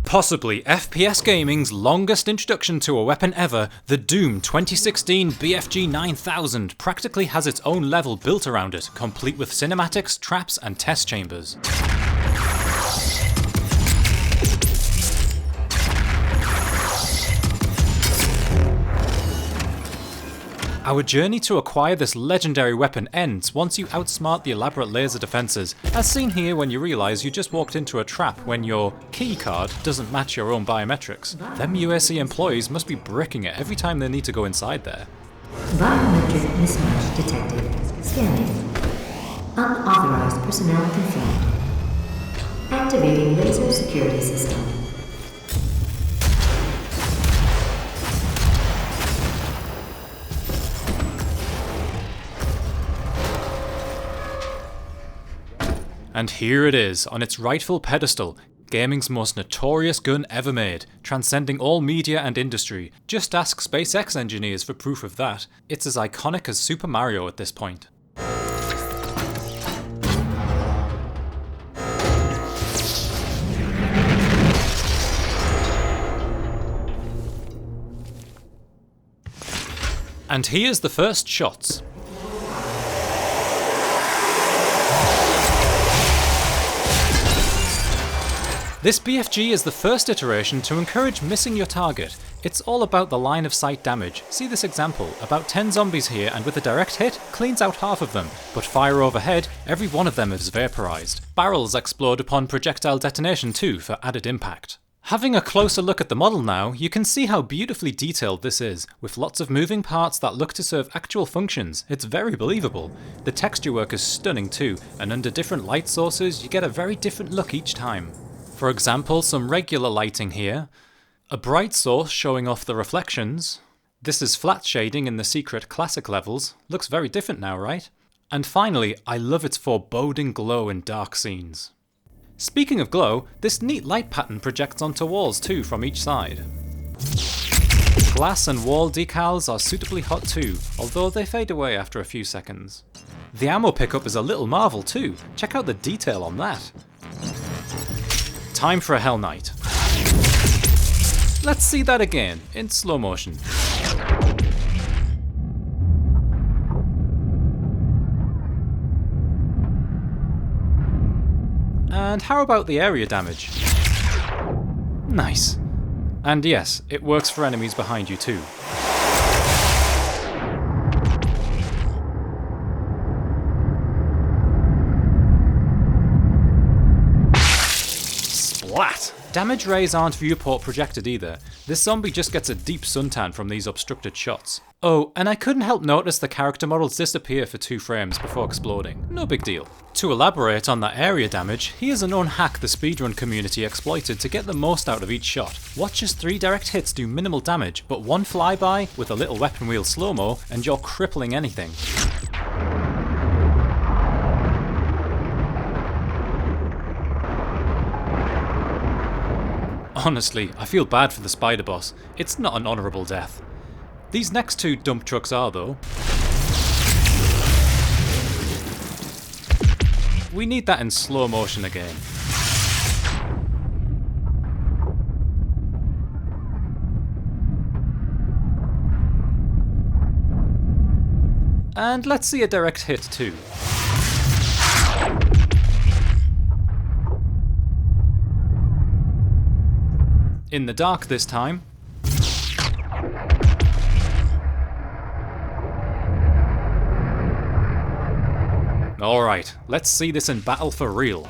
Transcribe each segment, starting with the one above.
Possibly FPS gaming's longest introduction to a weapon ever, the Doom 2016 BFG-9000 practically has its own level built around it, complete with cinematics, traps and test chambers. Our journey to acquire this legendary weapon ends once you outsmart the elaborate laser defences, as seen here when you realise you just walked into a trap when your key card doesn't match your own biometrics. Them UAC employees must be bricking it every time they need to go inside there. Biometric mismatch detected. Scanning. Unauthorized personnel confirmed. Activating laser security system. And here it is, on its rightful pedestal, gaming's most notorious gun ever made, transcending all media and industry. Just ask SpaceX engineers for proof of that. It's as iconic as Super Mario at this point. And here's the first shots. This BFG is the first iteration to encourage missing your target. It's all about the line of sight damage. See this example, about 10 zombies here and with a direct hit, cleans out half of them, but fire overhead, every one of them is vaporized. Barrels explode upon projectile detonation too for added impact. Having a closer look at the model now, you can see how beautifully detailed this is, with lots of moving parts that look to serve actual functions. It's very believable. The texture work is stunning too, and under different light sources you get a very different look each time. For example, some regular lighting here, a bright source showing off the reflections. This is flat shading in the secret classic levels, looks very different now, right? And finally, I love its foreboding glow in dark scenes. Speaking of glow, this neat light pattern projects onto walls too from each side. Glass and wall decals are suitably hot too, although they fade away after a few seconds. The ammo pickup is a little marvel too, check out the detail on that. Time for a Hell Knight. Let's see that again, in slow motion. And how about the area damage? Nice. And yes, it works for enemies behind you too. Splat! Damage rays aren't viewport projected either. This zombie just gets a deep suntan from these obstructed shots. Oh, and I couldn't help notice the character models disappear for 2 frames before exploding. No big deal. To elaborate on that area damage, here's a known hack the speedrun community exploited to get the most out of each shot. Watch as 3 direct hits do minimal damage, but 1 flyby with a little weapon wheel slow-mo and you're crippling anything. Honestly, I feel bad for the spider boss. It's not an honourable death. These next 2 dump trucks are though. We need that in slow motion again. And let's see a direct hit too. In the dark this time. Alright, let's see this in battle for real.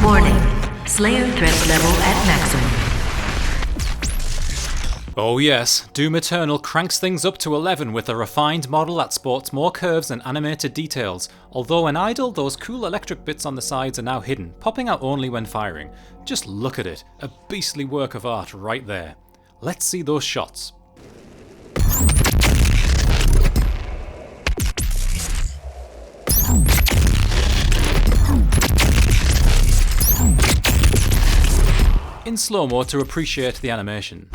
Warning. Slayer threat level at maximum. Oh yes, Doom Eternal cranks things up to 11 with a refined model that sports more curves and animated details. Although when idle, those cool electric bits on the sides are now hidden, popping out only when firing. Just look at it, a beastly work of art right there. Let's see those shots. in slow-mo to appreciate the animation.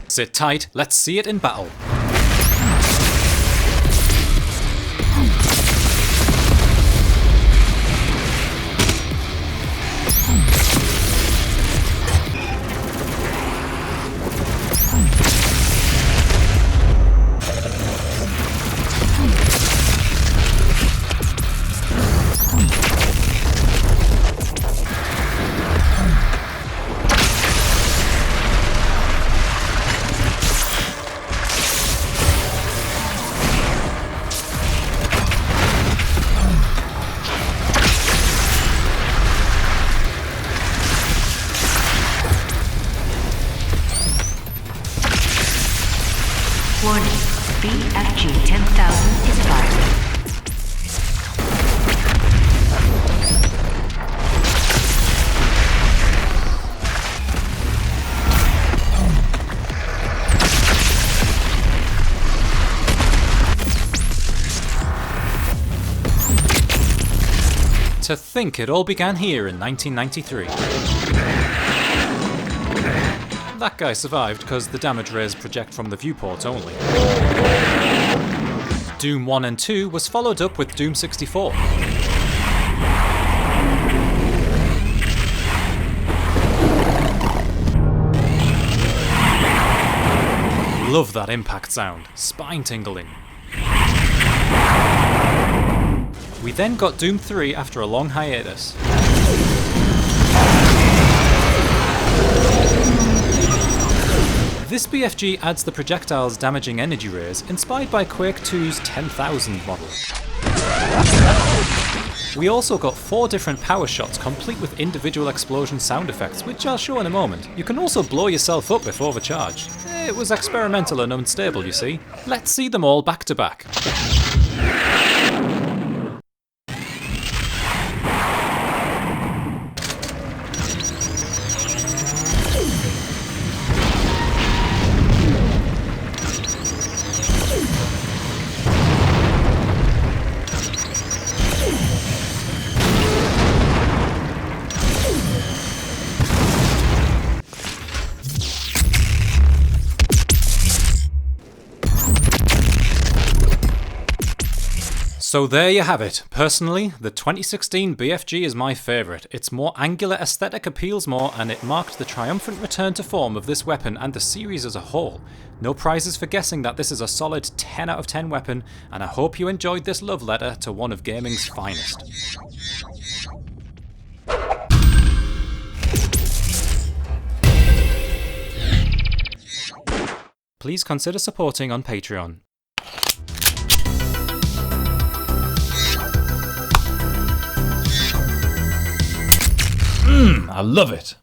Sit tight, let's see it in battle. Warning, BFG-9000 is fired. To think it all began here in 1993. That guy survived because the damage rays project from the viewport only. Doom 1 and 2 was followed up with Doom 64. Love that impact sound, spine tingling. We then got Doom 3 after a long hiatus. This BFG adds the projectile's damaging energy rays, inspired by Quake 2's 10,000 model. We also got 4 different power shots complete with individual explosion sound effects, which I'll show in a moment. You can also blow yourself up if overcharged. It was experimental and unstable, you see. Let's see them all back to back. So there you have it. Personally, the 2016 BFG is my favourite. Its more angular aesthetic appeals more, and it marked the triumphant return to form of this weapon and the series as a whole. No prizes for guessing that this is a solid 10 out of 10 weapon, and I hope you enjoyed this love letter to one of gaming's finest. Please consider supporting on Patreon. I love it.